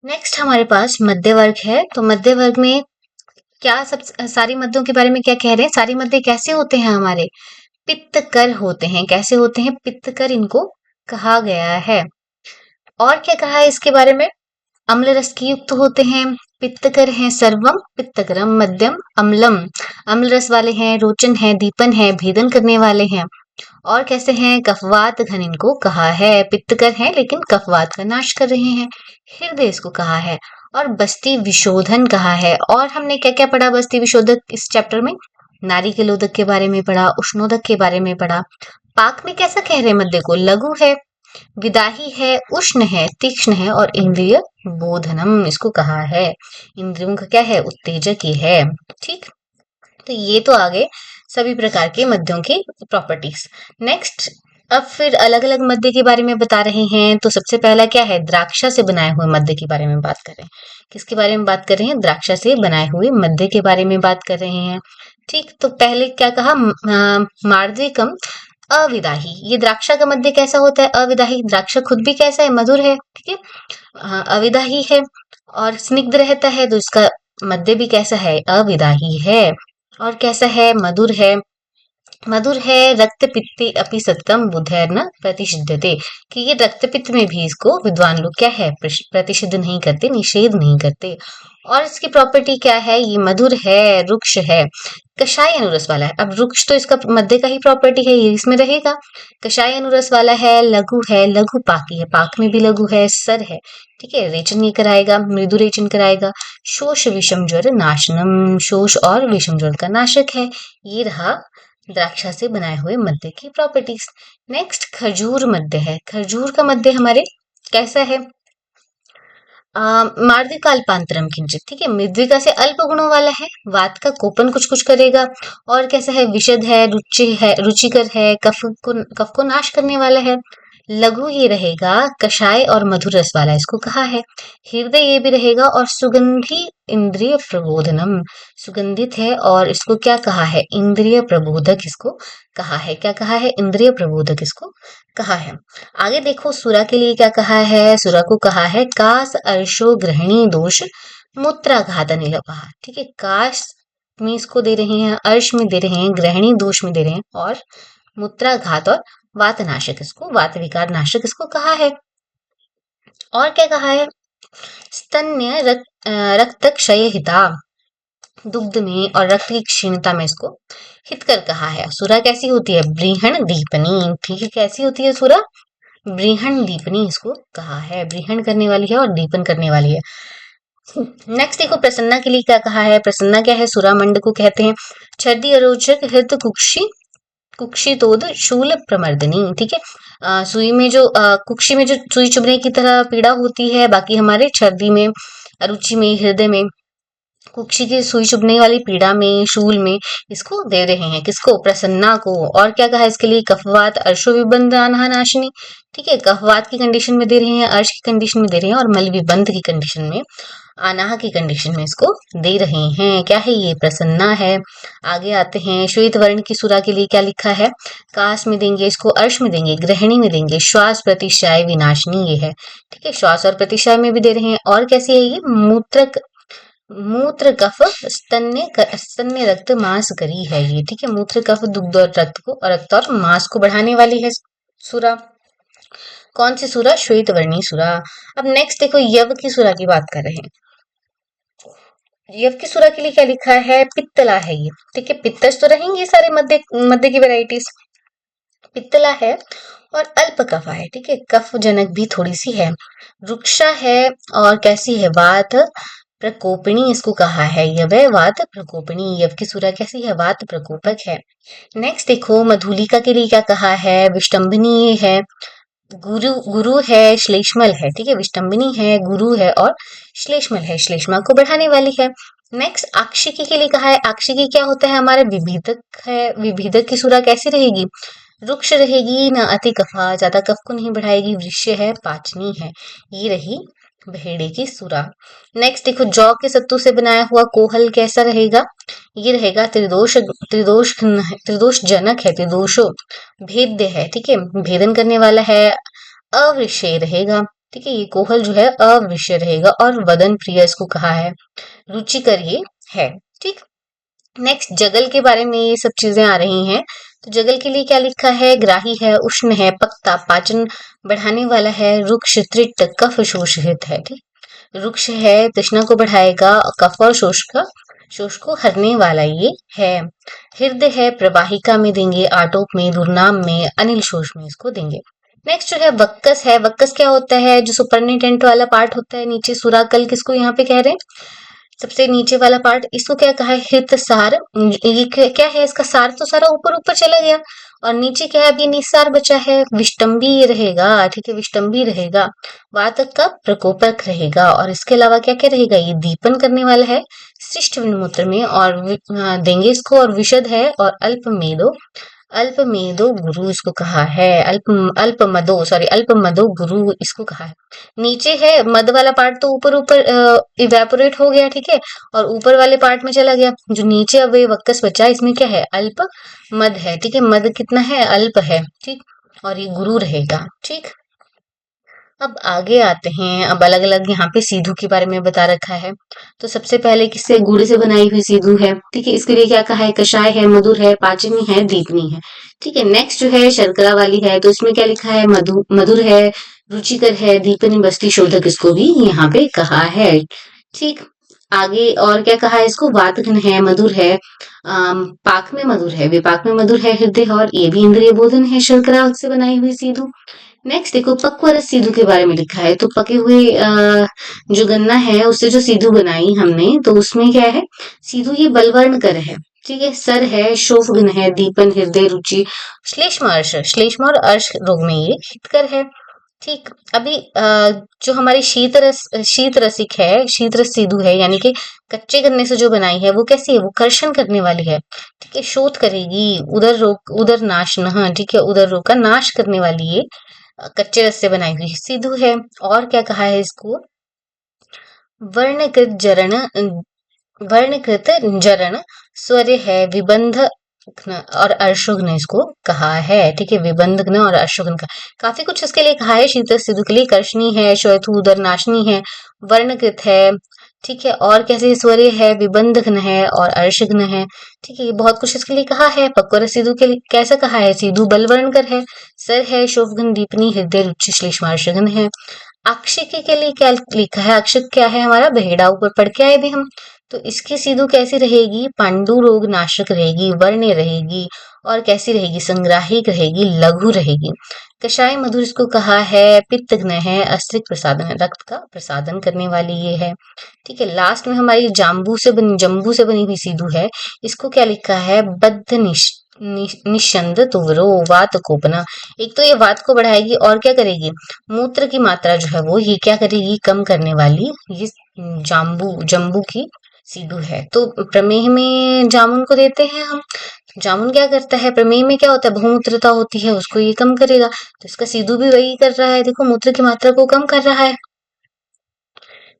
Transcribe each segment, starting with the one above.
Next हमारे पास मध्य वर्ग है। तो मध्य वर्ग में क्या सब सारी मध्यों के बारे में क्या कह रहे हैं? सारी मध्य कैसे होते हैं हमारे? पित्तकर होते हैं। कैसे होते हैं? पित्तकर इनको कहा गया है। और क्या कहा है इसके बारे में? अम्ल रस की युक्त होते हैं। पित्तकर हैं सर्वम पित्तकरम मध्यम अम्लम। अम्ल रस वाले हैं, रोचन है, दीपन है, भेदन करने वाले हैं। और कैसे हैं? कफवात घन इनको कहा है। पित्तकर हैं लेकिन कफवात का नाश कर रहे हैं। हृदय इसको कहा है। और बस्ती विशोधन कहा है। और हमने क्या क्या पढ़ा बस्ती विशोधक इस चैप्टर में? नारी के लोदक के बारे में पढ़ा, उष्णोदक के बारे में पढ़ा। पाक में कैसा कह रहे हैं मध्य को? लघु है, विदाही है, उष्ण है, तीक्ष्ण है और इंद्रिय बोधनम इसको कहा है। इंद्रियों का क्या है? उत्तेजक ही है। ठीक, तो ये तो आगे सभी प्रकार के मद्यों की प्रॉपर्टीज। नेक्स्ट अब फिर अलग अलग मद्य के बारे में बता रहे हैं। तो सबसे पहला क्या है? द्राक्षा से बनाए हुए मद्य के बारे में बात कर रहे हैं। किसके बारे में बात कर रहे हैं? द्राक्षा से बनाए हुए मद्य के बारे में बात कर रहे हैं। ठीक, तो पहले क्या कहा? मार्द्रिकम अविदाही। ये द्राक्षा का मध्य कैसा होता है? अविदाही। द्राक्षा खुद भी कैसा है? मधुर है। ठीक है, अविदाही है और स्निग्ध रहता है, तो इसका मध्य भी कैसा है? अविदाही है। और कैसा है? मधुर है। मधुर है। रक्त पित्ते अपि सत्तम बुधैर्न प्रतिषिद्धते, कि ये रक्त पित्त में भी इसको विद्वान लोग क्या है? प्रतिषिद्ध नहीं करते, निषेध नहीं करते। और इसकी प्रॉपर्टी क्या है? ये मधुर है, रुक्ष है, कषाय अनुरस वाला है। अब रुक्ष तो इसका मध्य का ही प्रॉपर्टी है, ये इसमें रहेगा। कषाय अनुरस वाला है, लघु पाकी है, पाक में भी लघु है, सर है। ठीक है, रेचन ये कराएगा, मृदु रेचन कराएगा। शोष विषम ज्वर नाशनम, शोष और विषम ज्वर का नाशक है। ये रहा द्राक्षा से बनाए हुए मद्य की प्रॉपर्टीज। नेक्स्ट खजूर मद्य है। खजूर का मद्य हमारे कैसा है? मार्दिकाल्पांतरम किंचित। ठीक है, मृद्विका से अल्प गुणों वाला है, वात का कोपन कुछ कुछ करेगा। और कैसा है? विशद है, रुचिकर है, कफ को नाश करने वाला है। लघु ये रहेगा, कषाय और मधुर रस वाला इसको कहा है। हृदय ये भी रहेगा और सुगंधी इंद्रिय प्रबोधनम, सुगंधित है और इसको क्या कहा है? इंद्रिय प्रबोधक इसको कहा है। क्या कहा है? इंद्रिय प्रबोधक इसको कहा है। आगे देखो सुरा के लिए क्या कहा है? सुरा को कहा है कास अर्शो ग्रहणी दोष मूत्राघात अनिलपहा। ठीक है, काश में इसको दे रहे हैं, अर्श में दे रहे हैं, ग्रहणी दोष में दे रहे हैं और मूत्राघात और वातनाशक इसको, वात विकार नाशक इसको कहा है। और क्या कहा है? स्तन्य रक्त क्षय हिता, दुग्ध में और रक्त की क्षीणता में इसको हितकर कहा है। सुरा कैसी होती है? ब्रीहण दीपनी। ठीक है, कैसी होती है सुरा? ब्रीहण दीपनी इसको कहा है। ब्रीहण करने वाली है और दीपन करने वाली है। नेक्स्ट देखो प्रसन्ना के लिए क्या कहा है? प्रसन्ना क्या है? सुरामंड को कहते हैं। छर्दी अरोचक हृत कुक्षितोद शूल प्रमर्दनी। ठीक है, सुई में जो कुक्षी में जो सुई चुभने की तरह पीड़ा होती है, बाकी हमारे छर्दी में, अरुचि में, हृदय में कुक्षी की सुई चुभने वाली पीड़ा में, शूल में इसको दे रहे हैं। किसको? प्रसन्ना को। और क्या कहा इसके लिए? कफवात अर्शो विबंध अनाह नाशिनी। ठीक है, कफवात की कंडीशन में दे रहे हैं, अर्श की कंडीशन में दे रहे हैं और मल विबंध की कंडीशन में, अनाह की कंडीशन में इसको दे रहे हैं। क्या है ये? प्रसन्ना है। आगे आते हैं, श्वेत वर्ण की सुरा के लिए क्या लिखा है? कास में देंगे इसको, अर्श में देंगे, ग्रहणी में देंगे, श्वास प्रतिशय विनाशनी ये है। ठीक है, श्वास और प्रतिशय में भी दे रहे हैं। और कैसी है ये? मूत्र कफ स्तन्य रक्त मांस करी है ये। ठीक है, मूत्र कफ दुग्ध और रक्त और मांस को बढ़ाने वाली है सुरा। कौन सी सुरा? श्वेत वर्णी सुरा। अब नेक्स्ट देखो यव की सुरा की बात कर रहे हैं। यव की सुरा के लिए क्या लिखा है? पित्तला है ये। ठीक है, पित्तज तो रहेंगे सारे मध्य की वेराइटीज। पित्तला है और अल्प कफा है। ठीक है, कफ जनक भी थोड़ी सी है। वृक्षा है और कैसी है? वात प्रकोपिणी इसको कहा है। यव वात प्रकोपिणी। यव की सुरा कैसी है? वात प्रकोपक है। नेक्स्ट देखो मधुलिका के लिए क्या कहा है? विष्टम्भनी है, गुरु है, श्लेष्मल है। ठीक है, विष्टम्भनी है, गुरु है और श्लेष्मल है, श्लेष्मा को बढ़ाने वाली है। नेक्स्ट आक्षिकी के लिए कहा है। आक्षिकी क्या होता है? हमारा विभेदक है। विभेदक की सुरा कैसी रहेगी? रुक्ष रहेगी, न अति कफा, ज्यादा कफ को नहीं बढ़ाएगी, वृक्ष है, पाचनी है। ये रही भेड़े की सुरा। नेक्स्ट देखो जौ के सत्तू से बनाया हुआ कोहल कैसा रहेगा? ये रहेगा त्रिदोष जनक है, त्रिदोषो भेद्य है। ठीक है, भेदन करने वाला है, अवृषय रहेगा। ठीक है, ये कोहल जो है अविष्य रहेगा और वदन प्रिय इसको कहा है, रुचिकर ये है। ठीक, नेक्स्ट जगल के बारे में ये सब चीजें आ रही हैं। तो जगल के लिए क्या लिखा है, ग्राही है, उष्ण है, पक्ता, पाचन बढ़ाने वाला है, रुक्ष, त्रिट, कफ शोषित है। ठीक, रुक्ष है, तृष्णा को बढ़ाएगा, कफ और शोष को हरने वाला ये है। हृदय है, प्रवाहिका में देंगे, आटोप में, दुर्नाम में, अनिल शोष में इसको देंगे। नेक्स्ट जो है वक्कस है। वक्कस क्या होता है, जो सुपरनिटेंट वाला पार्ट होता है नीचे, सुराकल किसको यहाँ पे कह रहे हैं, सबसे नीचे वाला पार्ट, इसको क्या कहा है, हित सार। ये क्या है, इसका सार तो सारा ऊपर ऊपर चला गया, और नीचे क्या है, अभी निस्सार बचा है, विष्टम्भी रहेगा। ठीक है, विष्टम्भी रहेगा, वातक का प्रकोपक रहेगा, और इसके अलावा क्या क्या रहेगा, ये दीपन करने वाला है शिष्ट विनमूत्र में, और देंगे इसको, और विशद है, और अल्प मेदो गुरु इसको कहा है, अल्प मदो गुरु इसको कहा है। नीचे है मद वाला पार्ट तो ऊपर ऊपर इवेपोरेट हो गया, ठीक है, और ऊपर वाले पार्ट में चला गया। जो नीचे अब ये वक्कस बचा, इसमें क्या है, अल्प मद है। ठीक है, मद कितना है, अल्प है। ठीक, और ये गुरु रहेगा। ठीक, अब आगे आते हैं। अब अलग अलग यहाँ पे सीधू के बारे में बता रखा है। तो सबसे पहले किससे, गुड़ से बनाई हुई सीधू है। ठीक है, इसके लिए क्या कहा है, कषाय है, मधुर है, पाचनी है, दीपनी है। ठीक है, नेक्स्ट जो है शर्करा वाली है, तो इसमें क्या लिखा है, मधुर है, रुचिकर है, दीपनी, बस्ती शोधक इसको भी यहाँ पे कहा है। ठीक, आगे और क्या कहा है, इसको वातघन है, मधुर है, पाक में मधुर है, विपाक में मधुर है, हृदय, और ये भी इंद्रिय बोधन है, शर्करा से बनाई हुई सीधू। नेक्स्ट देखो, पक्व रस सीधू के बारे में लिखा है। तो पके हुए जो गन्ना है उससे जो सीधू बनाई हमने, तो उसमें क्या है, सीधू ये बलवर्ण कर है। ठीक है, सर है, शोभगन है, दीपन, हृदय, रुचि, श्लेष्म और अर्श रोग में ये हितकर है। ठीक, अभी जो हमारी शीत रसिक है, शीत रस सीधू है, यानी कि कच्चे गन्ने से जो बनाई है वो कैसी है, वो कर्षण करने वाली है। ठीक है, शोध करेगी, उदर नाश न, ठीक है, उदर रोग का नाश करने वाली ये कच्चे रस से बनाई हुई सिद्धू है। और क्या कहा है इसको, वर्णकृत जरण वर्णकृत जरण स्वर्य है, विबंध और अर्शुघ्न इसको कहा है। ठीक है, विबंधघ्न और अर्शुघ्न का काफी कुछ इसके लिए कहा है। शीतल सिद्धू के लिए कर्षणी है, श्वेतु उदर नाशनी है, वर्णकृत है। ठीक है, और कैसे स्वरीय है, विबंधघ्न है, और अर्शघ्न है। ठीक है, ये बहुत कुछ इसके लिए कहा है। पक्वर सिद्धू के लिए कैसा कहा है, सिद्धू बलवर्ण कर है, सर है, शोभघ्न, दीपनी, हृदय, रुचि, श्लेष्मार्शघ्न है। अक्षिकी के लिए क्या लिखा है, अक्षक क्या है हमारा, बहेड़ा, ऊपर पढ़ के आए भी हम। तो इसकी सीधु कैसी रहेगी, पांडु रोग नाशक रहेगी, वर्ण्य रहेगी, और कैसी रहेगी, संग्राहिक रहेगी, लघु रहेगी। कषाय मधुर इसको कहा है, पित्तघ्न है, अस्त्रिक प्रसादन, रक्त का प्रसादन करने वाली ये है। ठीक है, लास्ट में हमारी जम्बू से बनी हुई सीधु है। इसको क्या लिखा है, बद्ध निशंद तुवरो वात कोपना। एक तो ये वात को बढ़ाएगी, और क्या करेगी, मूत्र की मात्रा जो है वो ये क्या करेगी, कम करने वाली ये जम्बू की सीधु है। तो प्रमेह में जामुन को देते हैं हम। जामुन क्या करता है, प्रमेह में क्या होता है, बहुमूत्रता होती है, उसको ये कम करेगा। तो इसका सीधु भी वही कर रहा है, देखो मूत्र की मात्रा को कम कर रहा है।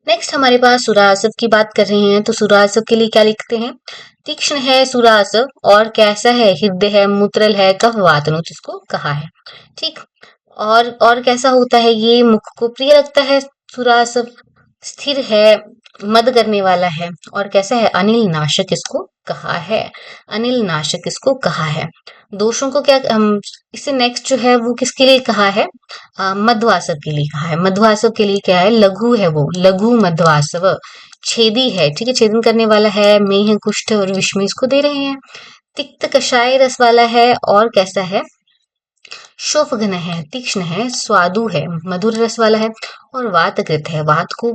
नेक्स्ट हमारे पास सुरासव की बात कर रहे हैं। तो सुरासव के लिए क्या लिखते हैं, तीक्ष्ण है सुरासव, और कैसा है, हृदय है, मूत्रल है, कफ वातनुत इसको कहा है। ठीक, और कैसा होता है, ये मुख को प्रिय रखता है सुरासव, स्थिर है, मद करने वाला है, और कैसा है, अनिल नाशक इसको कहा है। अनिल नाशक इसको कहा है। दोषों को क्या इससे नेक्स्ट जो है वो किसके लिए कहा है, मध्वासव के लिए कहा है। मध्वासव के लिए क्या है, लघु है, वो लघु मध्वासव, छेदी है। ठीक है, छेदन करने वाला है, मेह, कुष्ठ और विषम इसको दे रहे हैं। तिक्त कषाय रस वाला है, और कैसा है, शोफघन है, तीक्ष्ण है, स्वादु है, मधुर रस वाला है, और वातकृत है, वात को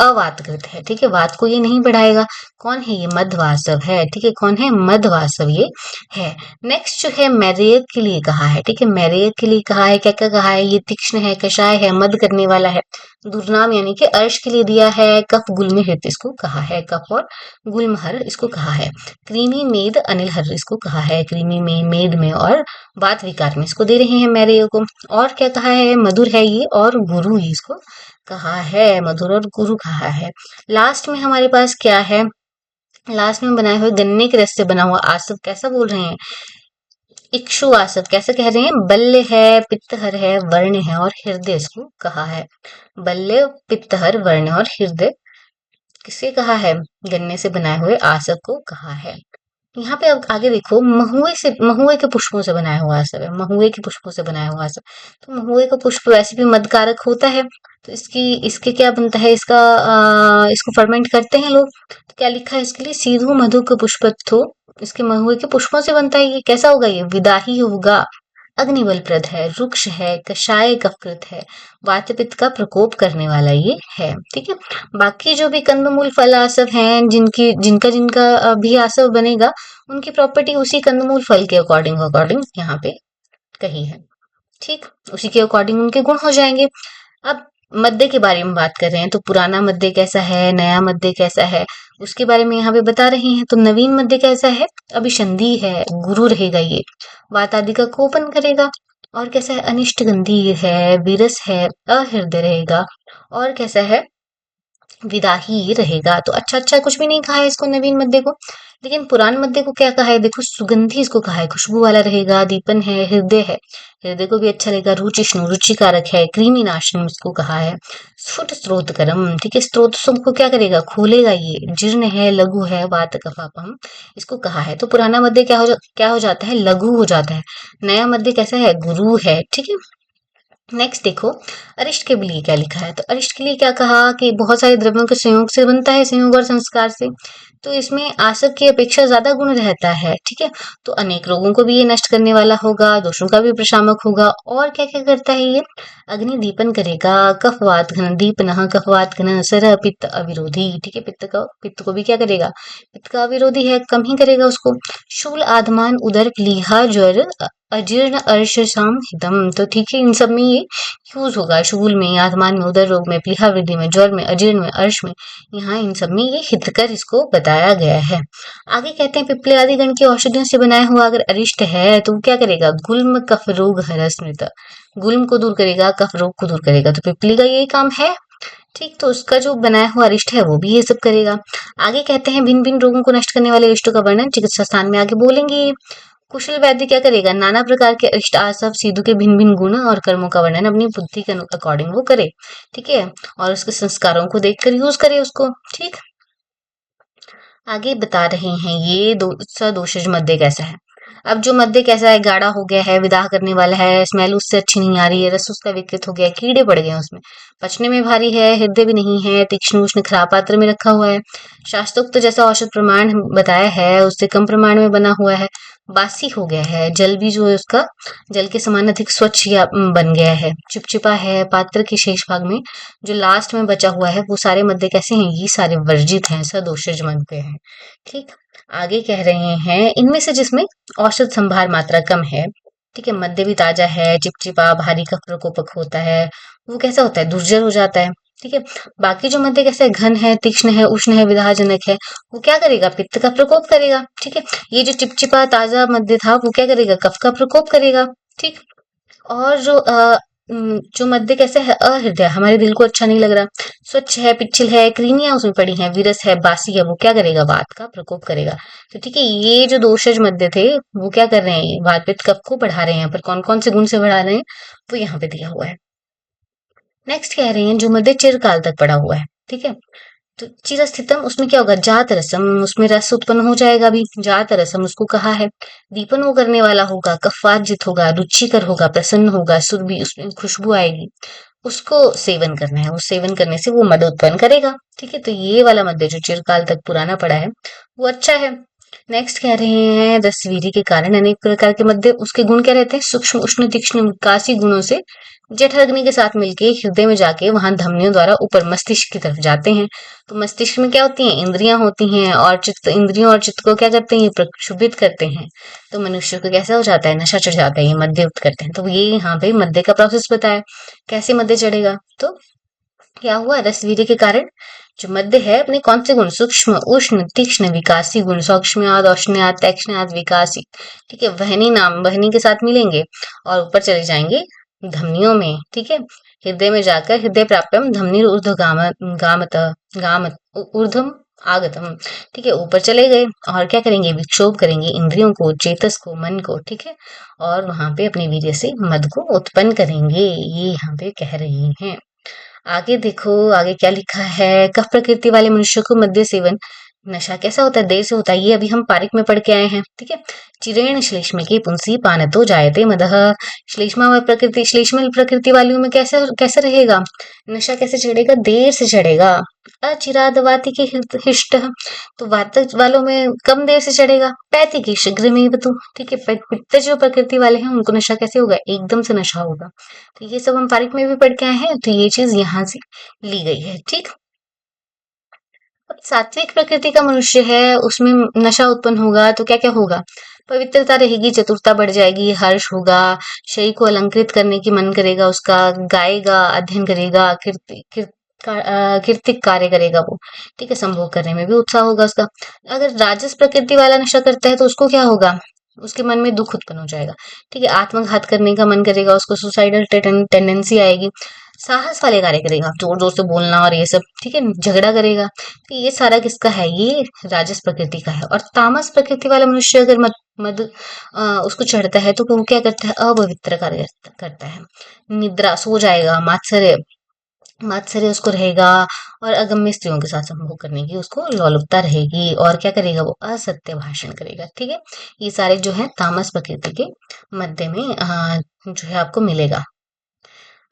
अवातकृत है। ठीक है, वात को ये नहीं बढ़ाएगा। कौन है ये, मध्वासव है। ठीक है, कौन है, मध्वासव ये है। नेक्स्ट जो है मैरेयक के लिए कहा है। ठीक है, मैरेयक के लिए कहा है, क्या क्या कहा है, ये तीक्ष्ण है, कषाय है, मद करने वाला है, दुर्नाम यानी कि अर्श के लिए दिया है, कफ गुल्म हृत इसको कहा है, कफ और गुल्महर इसको कहा है। क्रीमी मेद अनिल हर इसको कहा है, क्रीमी में, मेद में, और बात विकार में इसको दे रहे हैं मैरेय को। और क्या कहा है, मधुर है ये, और गुरु ही इसको कहा है, मधुर और गुरु कहा है। लास्ट में हमारे पास क्या है, लास्ट में बनाए हुए गन्ने के रस से बना हुआ आसव, कैसा बोल रहे हैं, इक्षु आसव कैसे कह रहे हैं? बल्य है, पित्तहर है, वर्ण है और हृदय इसको कहा है। बल्य, पित्तहर, वर्ण और हृदय किसे कहा है? गन्ने से बनाए हुए आसव को कहा है। यहाँ पे अब आगे देखो, महुए के पुष्पों से बनाया हुआ आसव है। महुए के पुष्पों से बनाया हुआ आसव। तो महुए का पुष्प वैसे भी मदकारक होता है, तो इसके क्या बनता है? इसको फर्मेंट करते हैं लोग। तो क्या लिखा है इसके लिए? सीधु मधु के पुष्पत्थो, इसके महुए के पुष्पों से बनता है। ये कैसा होगा? ये विदाही होगा, अग्निबलप्रद है, रुक्ष है, कषाय कफकृत है, वात पित्त का प्रकोप करने वाला ये है। ठीक है। बाकी जो भी कंदमूल फल आसव हैं, जिनका जिनका भी आसव बनेगा, उनकी प्रॉपर्टी उसी कंदमूल फल के अकॉर्डिंग अकॉर्डिंग यहाँ पे कही है। ठीक, उसी के अकॉर्डिंग उनके गुण हो जाएंगे। अब मद्य के बारे में बात कर रहे हैं, तो पुराना मद्य कैसा है, नया मद्य कैसा है, उसके बारे में यहाँ पे बता रहे हैं। तो नवीन मद्य कैसा है? अभिसंधि है, गुरु रहेगा ये, वात आदि का कोपन करेगा। और कैसा है? अनिष्ट गंधी है, विरस है, अहृदय रहेगा। और कैसा है? विदाही रहेगा। तो अच्छा अच्छा कुछ भी नहीं कहा है इसको नवीन मद्य को। लेकिन पुरान मद्य को क्या कहा है? देखो, सुगंधी इसको कहा है, खुशबू वाला रहेगा, दीपन है, हृदय है, हृदय को भी अच्छा लगेगा, रुचिष्णु रुचिकारक है, कृमि नाशनम इसको कहा है, स्फुट स्त्रोतकरम, ठीक है, स्त्रोत को क्या करेगा? खोलेगा ये, जीर्ण है, लघु है, वात कफापम इसको कहा है। तो पुराना मद्य क्या हो जाता है? लघु हो जाता है। नया मद्य कैसा है? गुरु है। ठीक है। नेक्स्ट देखो, अरिष्ट के लिए क्या लिखा है? तो अरिष्ट के लिए क्या कहा कि बहुत सारे द्रव्यों के संयोग से बनता है, संयोग और संस्कार से। तो इसमें आसव की अपेक्षा ज्यादा गुण रहता है। ठीक है। तो अनेक रोगों को भी ये नष्ट करने वाला होगा, दोषों का भी प्रशामक होगा। और क्या क्या करता है ये? अग्नि दीपन करेगा, कफवात घन दीपन, कफवात घन सरह पित्त अविरोधी। ठीक है। पित्त को भी क्या करेगा? पित्त का अविरोधी है, कम ही करेगा उसको। शूल आधमान उदर प्लीहा ज्वर अजीर्ण अर्श साम हितम। तो ठीक है, इन सब में ये यूज होगा। शूल में, आत्मान में, उदर रोग में, प्लीहा वृद्धि में, ज्वर में, अजीर्ण में, अर्श में, यहाँ इन सब में ये हितकर इसको बताया गया है। आगे कहते हैं, पिपले आदि गण की औषधियों से बनाया हुआ अगर अरिष्ट है तो वो क्या करेगा? गुल्म कफ रोग हर स्मृत, गुल्म को दूर करेगा, कफ रोग को दूर करेगा। तो पिपली का यही काम है। ठीक, तो उसका जो बनाया हुआ अरिष्ट है वो भी ये सब करेगा। आगे कहते हैं, भिन्न भिन्न रोगों को नष्ट करने वाले अरिष्टों का वर्णन चिकित्सा स्थान में आगे बोलेंगे। कुशल वैद्य क्या करेगा? नाना प्रकार के अरिष्ट आसव सीधु के भिन्न भिन्न गुण और कर्मों का वर्णन अपनी बुद्धि के अकॉर्डिंग वो करे। ठीक है। और उसके संस्कारों को देखकर यूज करे उसको। ठीक, आगे बता रहे हैं ये सदोषज मद्य कैसा है। अब जो मद्य कैसा है? गाढ़ा हो गया है, विदाह करने वाला है, स्मेल उससे अच्छी नहीं आ रही है, रस उसका विकृत हो गया है, कीड़े पड़ गए हैं उसमें, पचने में भारी है, हृदय भी नहीं है, तीक्ष्ण उष्ण खराब पात्र में रखा हुआ है, शास्त्रोक्त जैसा औषध प्रमाण बताया है उससे कम प्रमाण में बना हुआ है, बासी हो गया है, जल भी जो है उसका जल के समान अधिक स्वच्छ या बन गया है, चिपचिपा है, पात्र के शेष भाग में जो लास्ट में बचा हुआ है वो सारे मद्य कैसे हैं? ये सारे वर्जित हैं, सदोषज मद्य हैं। ठीक, आगे कह रहे हैं, इनमें से जिसमें औषध संभार मात्रा कम है, ठीक है, मद्य भी ताजा है, चिपचिपा भारी का प्रकोपक होता है, वो कैसा होता है? दुर्जर हो जाता है। ठीक है। बाकी जो मद्य कैसे घन है, तीक्ष्ण है, उष्ण है, विदाहजनक है, वो क्या करेगा? पित्त का प्रकोप करेगा। ठीक है। ये जो चिपचिपा ताजा मद्य था वो क्या करेगा? कफ का प्रकोप करेगा। ठीक। और जो मद्य कैसे है? अहृदय, हमारे दिल को अच्छा नहीं लग रहा, स्वच्छ है, पिच्छल है, क्रीमियां उसमें पड़ी हैं, विरस है, बासी है, वो क्या करेगा? वात का प्रकोप करेगा। तो ठीक है, ये जो दोषज मद्य थे वो क्या कर रहे हैं? वात पित्त कफ को बढ़ा रहे हैं। यहाँ पर कौन कौन से गुण से बढ़ा रहे हैं वो यहाँ पे दिया हुआ है। नेक्स्ट कह रहे हैं, जो मध्य चिरकाल तक पड़ा हुआ है। ठीक है। तो चिरस्थितम, उसमें क्या होगा? जात रसम, उसमें रस उत्पन्न हो जाएगा भी, जात रसम उसको कहा है। दीपन वो करने वाला होगा, कफाजित होगा, रुचिकर होगा, प्रसन्न होगा, सुर भी उसमें खुशबू आएगी, उसको सेवन करना है। उस सेवन करने से वो मद उत्पन्न करेगा। ठीक है। तो ये वाला मद्य जो चिरकाल तक पुराना पड़ा है वो अच्छा है। नेक्स्ट कह रहे हैं, रसवीरी के कारण अनेक प्रकार के मद्य, उसके गुण क्या रहते हैं? सूक्ष्म उष्ण तीक्ष्ण विकासी गुणों से जठर अग्नि के साथ मिलके हृदय में जाके वहां धमनियों द्वारा ऊपर मस्तिष्क की तरफ जाते हैं। तो मस्तिष्क में क्या होती हैं? इंद्रियां होती हैं, और चित्त, इंद्रियों और चित्त को क्या करते हैं? ये प्रक्षुभित करते हैं। तो मनुष्य को कैसा हो जाता है? नशा चढ़ जाता है, ये मद्य करते हैं। तो ये यहाँ पे मद्य का प्रोसेस बताया, कैसे मद्य चढ़ेगा। तो क्या हुआ? रसवीर्य के कारण जो मद्य है अपने कौन से गुण? सूक्ष्म उष्ण तीक्ष्ण विकासी गुण, सौक्ष्म्याद औष्ण्याद तैक्ष्ण्याद विकासी। ठीक है। वहनी के साथ मिलेंगे और ऊपर चले जाएंगे धमनियों में। ठीक है। हृदय में जाकर हृदय प्राप्तम धमनी ऊर्ध्व गामत गामत ऊर्ध्वम आगतम, ठीक है, ऊपर चले गए और क्या करेंगे, विक्षोभ करेंगे इंद्रियों को, चेतस को, मन को, ठीक है, और वहां पे अपनी वीर्य से मद को उत्पन्न करेंगे, ये यहाँ पे कह रही हैं। आगे देखो, आगे क्या लिखा है, कफ प्रकृति वाले मनुष्य को मद्य सेवन, नशा कैसा होता है, देर से होता है, ये अभी हम पारिक में पढ़ के आए हैं, ठीक है। चिरेण श्लेष्म की पुंसी पानतो जायते मदः, श्लेष्मा व प्रकृति, श्लेष्मल प्रकृति वालों में कैसे कैसे रहेगा, नशा कैसे चढ़ेगा, देर से चढ़ेगा। अचिराद वाति के हिष्ट, तो वातज वालों में कम देर से चढ़ेगा। पैति की शीघ्र में बतू, ठीक है, पित्त जो प्रकृति वाले हैं उनको नशा कैसे होगा, एकदम से नशा होगा। तो ये सब हम पारिक में भी पढ़ के आए हैं, तो ये चीज यहाँ से ली गई है, ठीक। अब सात्विक प्रकृति का मनुष्य है, उसमें नशा उत्पन्न होगा तो क्या क्या होगा, पवित्रता रहेगी, चतुरता बढ़ जाएगी, हर्ष होगा, शरीर को अलंकृत करने की मन करेगा उसका, गाएगा, अध्ययन करेगा, कीर्तिक कार्य करेगा वो, ठीक है, संभोग करने में भी उत्साह होगा उसका। अगर राजस प्रकृति वाला नशा करता है तो उसको क्या होगा, उसके मन में दुख उत्पन्न हो जाएगा, ठीक है, आत्मघात करने का मन करेगा उसको, सुसाइडल टेंडेंसी आएगी, साहस वाले कार्य करेगा, जोर जोर से बोलना और ये सब, ठीक है, झगड़ा करेगा। तो ये सारा किसका है, ये राजस प्रकृति का है। और तामस प्रकृति वाला मनुष्य अगर मद उसको चढ़ता है तो वो क्या करता है, अपवित्र कार्य करता है, निद्रा, सो जाएगा, मात्सर्य उसको रहेगा, और अगम्य स्त्रियों के साथ संभोग करने की उसको लोलुपता रहेगी, और क्या करेगा, वो असत्य भाषण करेगा, ठीक है। ये सारे जो है तामस प्रकृति के मध्य में जो है आपको मिलेगा।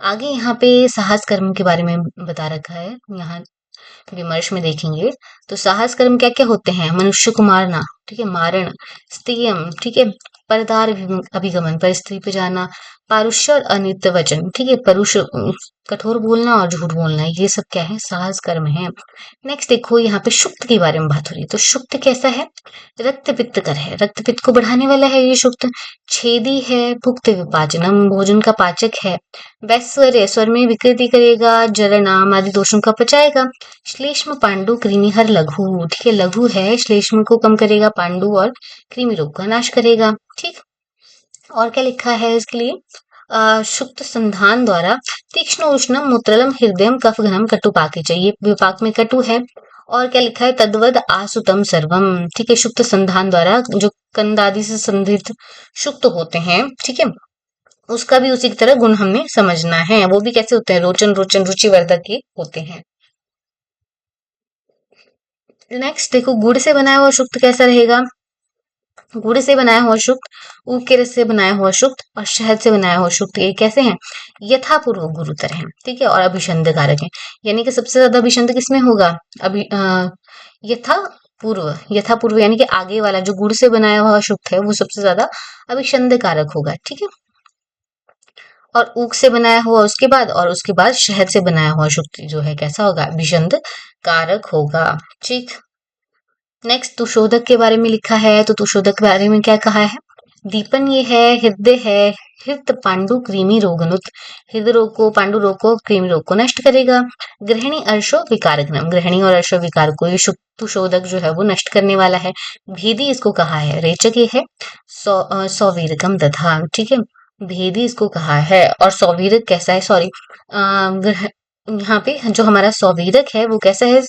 आगे यहाँ पे साहस कर्म के बारे में बता रखा है, यहाँ विमर्श में देखेंगे तो साहस कर्म क्या क्या होते हैं, मनुष्य को मारना, ठीक है, मारण, स्त्रियम, ठीक है, परदार अभिगमन, पर स्त्री पे जाना, पारुष्य और अनित्य वचन, ठीक है, परुष कठोर बोलना और झूठ बोलना, ये सब क्या है, साहस कर्म है। नेक्स्ट देखो, यहाँ पे शुक्त के बारे में बात हो रही है, तो शुक्त कैसा है, रक्त पित्त कर है, रक्त पित्त को बढ़ाने वाला है ये शुक्त, छेदी है, भुक्त विपाचनम, भोजन का पाचक है, वैश्वर्य, स्वर में विकृति करेगा, जलनाम आदि दोषों का पचाएगा, श्लेष्म पांडु कृमिहर लघु, ठीक है, लघु है, श्लेष्म को कम करेगा, पांडु और कृमि रोग का नाश करेगा, ठीक। और क्या लिखा है इसके लिए, शुक्त संधान द्वारा तीक्ष्ण उष्णम मूत्रलम हृदयम कफ घनम कटु पाके, चाहिए विपाक में कटु है। और क्या लिखा है, तद्वद आसुतम सर्वम, ठीक है, शुक्त संधान द्वारा जो कंद आदि से संधित शुक्त होते हैं, ठीक है, उसका भी उसी की तरह गुण हमें समझना है, वो भी कैसे होते हैं, रोचन रोचन रुचिवर्धक के होते हैं। नेक्स्ट देखो, गुड़ से बनाया हुआ शुक्त कैसा रहेगा, गुड़ से बनाया हुआ शुक्त, ऊख के रस से बनाया हुआ शुक्त और शहद से बनाया हुआ शुक्त, ये कैसे हैं, यथापूर्व गुरुतर हैं, ठीक है, और अभिषंध कारक हैं, यानी कि सबसे ज्यादा अभिषंध किसमें होगा, अभी यथा पूर्व यानी कि आगे वाला जो गुड़ से बनाया हुआ शुक्त है वो सबसे ज्यादा अभिषंध कारक होगा, ठीक है। और ऊख से बनाया हुआ उसके बाद, और उसके बाद शहद से बनाया हुआ शुक्त जो है कैसा होगा, अभिषंध कारक होगा, ठीक। नेक्स्ट तुषोदक के बारे में लिखा है, तो तुषोदक के बारे में क्या कहा है, दीपन ये है, हृदय है, हृत पांडु कृमि रोगनुत, हृदय रोग को, पांडु रोग को, कृमि रोग को नष्ट करेगा। गृहिणी अर्शो विकारग्नम, गृहिणी और अर्शो विकार को ये तुषोदक जो है वो नष्ट करने वाला है। भेदी इसको कहा है, रेचक ये है, सौवीरकम तथा, ठीक है, भेदी इसको कहा है। और सौवीरक कैसा है, सॉरी, यहाँ पे जो हमारा सौवीरक है वो कैसा है,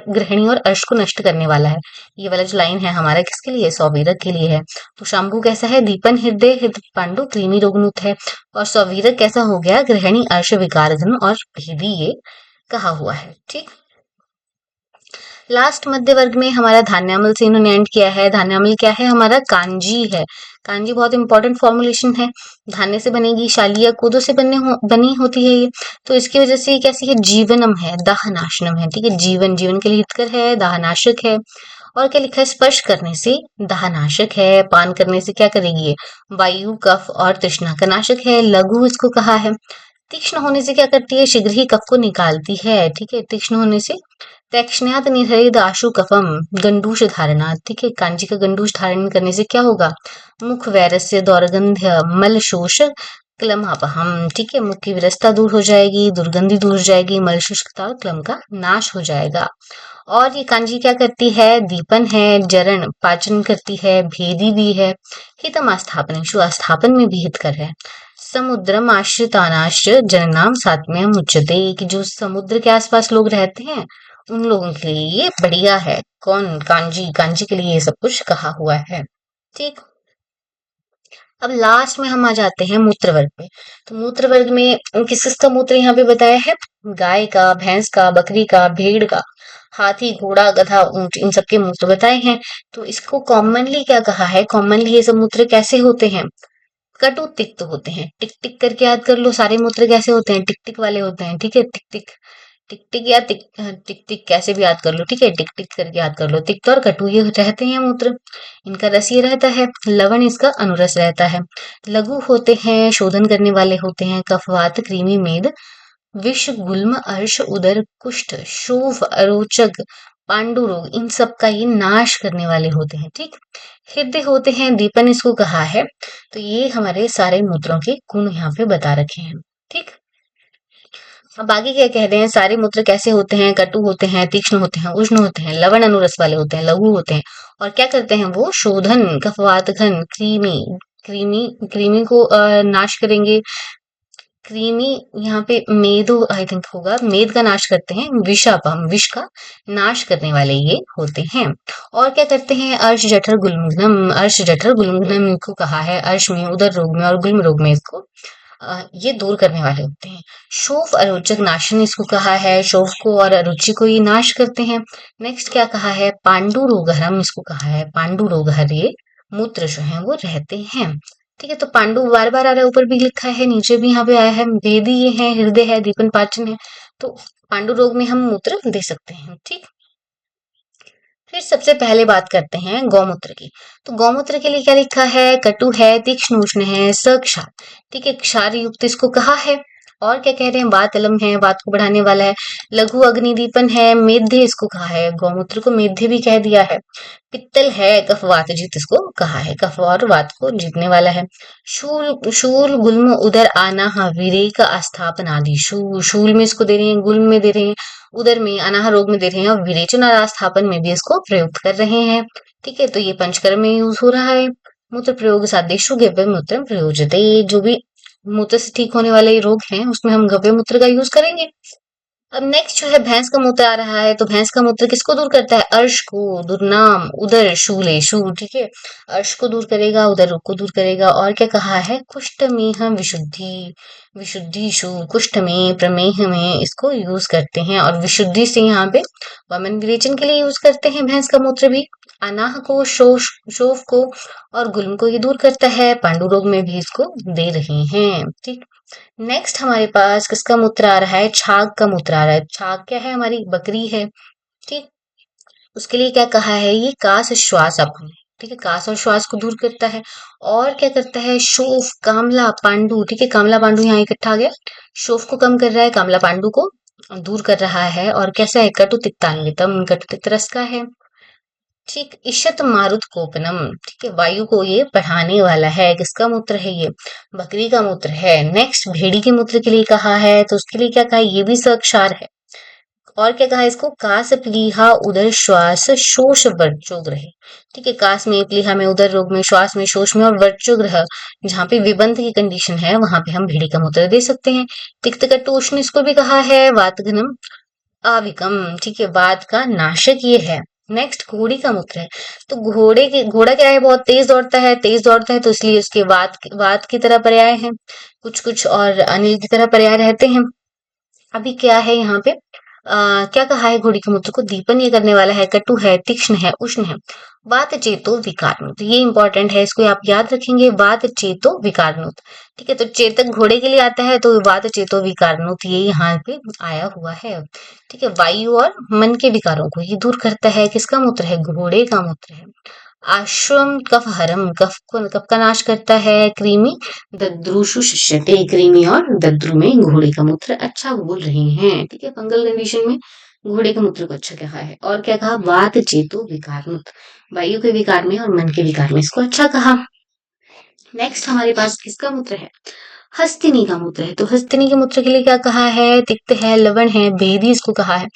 गृहिणी और अर्श को नष्ट करने वाला है। ये वाला जो लाइन है हमारा किसके लिए, सौवीरक के लिए है। तो शंभु कैसा है, दीपन हृदय हृदय पांडु कृमि रोगनुत है, और सौवीरक कैसा हो गया, गृहिणी अर्श विकार घन और भेदी ये कहा हुआ है, ठीक। लास्ट मध्य वर्ग में हमारा धान्यामल से इन्होंने एंड किया है। धान्यामल क्या है, हमारा कांजी है। कांजी बहुत इंपॉर्टेंट फॉर्मुलेशन है, धान्य से बनेगी, शालिया कोदो से बनी होती है ये, तो इसकी वजह से ये कैसी है, जीवनम है, दाहनाशनम है, ठीक है, जीवन जीवन के लिए हितकर है, दाहनाशक है। और क्या लिखा है, स्पर्श करने से दाहनाशक है, पान करने से क्या करेगी ये, वायु कफ और तृष्णा का नाशक है। लघु इसको कहा है, तीक्ष्ण होने से क्या करती है, शीघ्र ही कफ को निकालती है, ठीक है, तीक्ष्ण होने से। तैक्ष्ण्यात निर्हरित आशु कफम, गंडूष धारणा, ठीक है, कांजी का गंडूष धारण करने से क्या होगा, मुख वैरस्य, दौर्गंध्य, मल शोष, क्लमापहम, ठीक है, मुख की विरसता दूर हो जाएगी, दुर्गंधी दूर हो जाएगी, मल शुष्कता और क्लम का नाश हो जाएगा। और ये कांजी क्या करती है, दीपन है, जरण पाचन करती है, भेदी भी है, हितम आस्थापन आस्थापन में भी हितकर है। समुद्रम आश्रितानाश्च जननाम सात्म्यम उच्यते, कि जो समुद्र के आसपास लोग रहते हैं उन लोगों के लिए ये बढ़िया है। कौन? कांजी। कांजी के लिए ये सब कुछ कहा हुआ है। ठीक। अब लास्ट में हम आ जाते हैं मूत्र वर्ग पे। तो मूत्र वर्ग में किस किसका मूत्र यहाँ पे बताया है? गाय का, भैंस का, बकरी का, भेड़ का, हाथी, घोड़ा, गधा, ऊंट, इन सबके मूत्र बताए हैं। तो इसको कॉमनली क्या कहा है? कॉमनली ये सब मूत्र कैसे होते हैं? कटु तिक्त होते हैं। टिक टिक करके याद कर लो, सारे मूत्र कैसे होते हैं? टिक टिक वाले होते हैं। ठीक है, टिक टिक टिक टिक या टिक टिक कैसे भी याद कर लो। ठीक है, टिक टिक करके याद कर लो। तिक्त और कटु ये रहते हैं मूत्र। इनका रस ये रहता है, लवण इसका अनुरस रहता है। लघु होते हैं, शोधन करने वाले होते हैं। कफवात, कृमि, मेद, विष, गुल्म, अर्श, उदर, कुष्ठ, शोफ, अरोचक, पांडु रोग, इन सब का ये नाश करने वाले होते हैं। ठीक। हृदय होते हैं, दीपन इसको कहा है। तो ये हमारे सारे मूत्रों के गुण यहाँ पे बता रखे हैं। ठीक। अब आगे क्या कह रहे हैं? सारे मूत्र कैसे होते हैं? कटु होते हैं, तीक्ष्ण होते हैं, उष्ण होते हैं, लवण अनुरस वाले होते हैं, लघु होते हैं। और क्या करते हैं वो? शोधन, कफवातघन, कृमि, कृमि कृमि को नाश करेंगे। कृमि यहाँ पे मेद आई थिंक होगा, मेद का नाश करते हैं। विषापम, विष का नाश करने वाले ये होते हैं। और क्या करते हैं? अर्श, जठर, गुल्मघ्नम, अर्श, जठर, गुल्मघ्नम इनको कहा है। अर्श में, उदर रोग में और गुल्म रोग में इसको ये दूर करने वाले होते हैं। शोफ, अरोचक नाशन इसको कहा है। शोफ को और अरुचि को ये नाश करते हैं। नेक्स्ट क्या कहा है? पांडु रोगहरम इसको कहा है। पांडु रोगहर ये मूत्र जो है वो रहते हैं। ठीक है, तो पांडु बार बार आ रहा है, ऊपर भी लिखा है, नीचे भी यहाँ पे आया है। भेदी ये है, हृदय है, दीपन पाचन है। तो पांडु रोग में हम मूत्र दे सकते हैं। ठीक। फिर सबसे पहले बात करते हैं गौमूत्र की। तो गौमूत्र के लिए क्या लिखा है? कटु है, तीक्ष्ण उष्ण है, सक्षार। ठीक है, क्षार युक्त इसको कहा है। और क्या कह रहे हैं? वात अलम है, वात को बढ़ाने वाला है। लघु अग्निदीपन है, मेध्य इसको कहा है। गौमूत्र को मेध्य भी कह दिया है। पित्तल है, कफ वात जीत इसको कहा है। कफ और वात को जीतने वाला है। शूल, शूल, गुल्म, उदर, आनाह, विरेक, आस्थापन आदि। शूल में इसको दे रहे हैं, गुल्म में दे रहे हैं, उदर में, अनाह रोग में दे रहे हैं, और विरेचन और आस्थापन में भी इसको प्रयुक्त कर रहे हैं। ठीक है, तो ये पंचकर्म में यूज हो रहा है। मूत्र प्रयोग सादेशु गव्य मूत्र प्रयोजते। जो भी मूत्र से ठीक होने वाले रोग हैं उसमें हम गव्य मूत्र का यूज करेंगे। अब नेक्स्ट जो है भैंस का मूत्र आ रहा है। तो भैंस का मूत्र किसको दूर करता है? अर्श को, दुर्नाम, उदर, शूलेशु। ठीक है, अर्श को दूर करेगा, उदर रोग को दूर करेगा। और क्या कहा है? कुष्ठ में हम विशुद्धि, विशुद्धिशु, कुष्ठ में, प्रमेह में इसको यूज करते हैं। और विशुद्धि से यहाँ पे वमन विरेचन के लिए यूज करते हैं भैंस का मूत्र भी। अनाह को, शोफ को और गुल्म को ये दूर करता है। पांडु रोग में भी इसको दे रहे हैं। ठीक। नेक्स्ट हमारे पास किसका मूत्र आ रहा है? छाग का मूत्र आ रहा है। छाग क्या है? हमारी बकरी है। ठीक। उसके लिए क्या कहा है? ये कास श्वास अपने। ठीक है, कास और श्वास को दूर करता है। और क्या करता है? शोफ, कामला, पांडु। ठीक है, कामला पांडु यहाँ इकट्ठा आ गया। शोफ को कम कर रहा है, कामला पांडु को दूर कर रहा है। और कैसा है? कटु तिक्तान्वितम, कटु तिक्त रस का है। ठीक। ईशत मारुत कोपनम। ठीक है, वायु को ये बढ़ाने वाला है। किसका मूत्र है ये? बकरी का मूत्र है। नेक्स्ट भेड़ी के मूत्र के लिए कहा है, तो उसके लिए क्या कहा है? ये भी सक्षार है। और क्या कहा है इसको? कास, प्लीहा, उदर, श्वास, शोष, वर्चोग्रह। ठीक है, कास में, प्लीहा में, उदर रोग में, श्वास में, शोष में और वर्चोग्रह जहाँ पे विबंध की कंडीशन है वहां पे हम भेड़ी का मूत्र दे सकते हैं। तिक्त, कटु, उष्ण इसको भी कहा है। वातघनम, आविकम। ठीक है, वात का नाशक ये है। नेक्स्ट घोड़ी का मूत्र है। तो घोड़ा क्या है? बहुत तेज दौड़ता है। तेज दौड़ता है तो इसलिए उसके वात की तरह पर्याय है कुछ कुछ, और अनिल की तरह पर्याय रहते हैं। अभी क्या है यहाँ पे? क्या कहा है? घोड़ी के मूत्र को दीपन ये करने वाला है। कटु है, तीक्ष्ण है, उष्ण है। वात चेतो विकारनुत, ये इंपॉर्टेंट है, इसको आप याद रखेंगे। वात चेतो विकारनुत। ठीक है, तो चेतक घोड़े के लिए आता है, तो वात चेतो विकारनुत ये यहाँ पे आया हुआ है। ठीक है, वायु और मन के विकारों को ये दूर करता है। किसका मूत्र है? घोड़े का मूत्र है। आश्रम, कफ हरम, कफ का नाश करता है। कृमि, दद्रुषु शिष्यते। कृमि और दद्रु में घोड़े का मूत्र अच्छा बोल रहे हैं। ठीक है, फंगल कंडीशन में घोड़े के मूत्र को अच्छा कहा है। और क्या कहा? वात चेतो विकारमुत, वायु के विकार में और मन के विकार में इसको अच्छा कहा। नेक्स्ट हमारे पास किसका मूत्र है? हस्तिनी का मूत्र है। तो हस्तिनी के मूत्र के लिए क्या कहा है? तिक्त है, लवण है, भेदी इसको कहा है।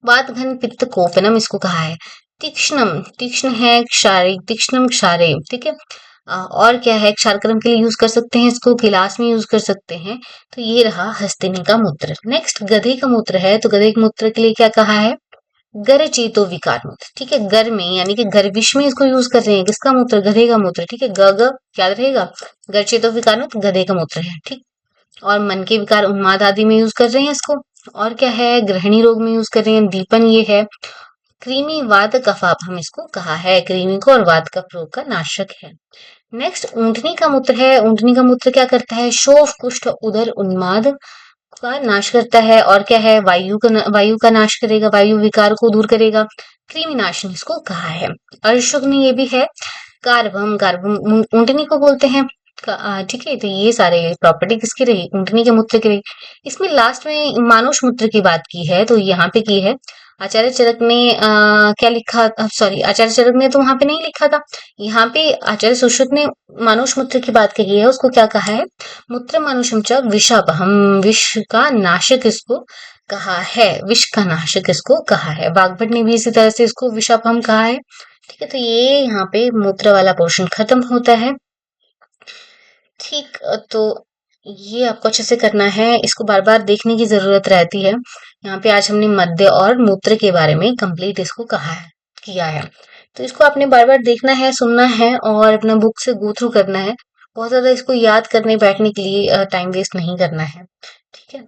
वात, घन, पित्त, कोपनम इसको कहा है। तीक्ष्णम, तीक्ष्ण है, क्षारे, तीक्ष्णम क्षारे। ठीक है, और क्या है? क्षारकर्म के लिए यूज कर सकते हैं इसको, गिलास में यूज कर सकते हैं। तो ये रहा हस्तिनी का मूत्र। नेक्स्ट गधे का मूत्र है। तो गधे के मूत्र के लिए क्या कहा है? गर चेतो विकार मूत्र, ठीक है, गर में यानी कि गर्विश में इसको यूज कर रहे हैं, किसका मूत्र, गधे का मूत्र, ठीक है, ग ग याद रहेगा, गर चेतो विकार मूत्र गधे का मूत्र है, ठीक। और मन के विकार उन्माद आदि में यूज कर रहे हैं इसको। और क्या है, गृहिणी रोग में यूज कर रहे हैं, दीपन ये है। कृमि वात कफाप हम इसको कहा है, कृमि को और वात कफ रोग का नाशक है। नेक्स्ट ऊंटनी का मूत्र है। ऊंटनी का मूत्र क्या करता है, शोफ कुष्ठ उदर उन्माद का नाश करता है। और क्या है, वायु का नाश करेगा, वायु विकार को दूर करेगा, कृमि नाशनी इसको कहा है। अर्शुग्न ये भी है। कार्बम कार्बम ऊंटनी को बोलते हैं, ठीक है। तो ये सारे प्रॉपर्टी किसकी रही, ऊंटनी के मूत्र की रही। इसमें लास्ट में मानुष मूत्र की बात की है, तो यहाँ पे की है आचार्य चरक ने क्या लिखा, सॉरी आचार्य चरक ने तो वहां पे नहीं लिखा था, यहाँ पे आचार्य सुश्रुत ने मानुष मूत्र की बात कही है। उसको क्या कहा है, मूत्र मानुषम च विषापहम, विष का नाशक इसको कहा है, विष का नाशक इसको कहा है। वाग्भट ने भी इसी तरह से इसको विषापहम कहा है, ठीक है। तो ये यहाँ पे मूत्र वाला पोर्शन खत्म होता है, ठीक। तो ये आपको अच्छे से करना है, इसको बार बार देखने की जरूरत रहती है। यहाँ पे आज हमने मध्य और मूत्र के बारे में कंप्लीट इसको कहा है, किया है। तो इसको आपने बार बार देखना है, सुनना है और अपना बुक से गो थ्रू करना है। बहुत ज्यादा इसको याद करने बैठने के लिए टाइम वेस्ट नहीं करना है, ठीक है।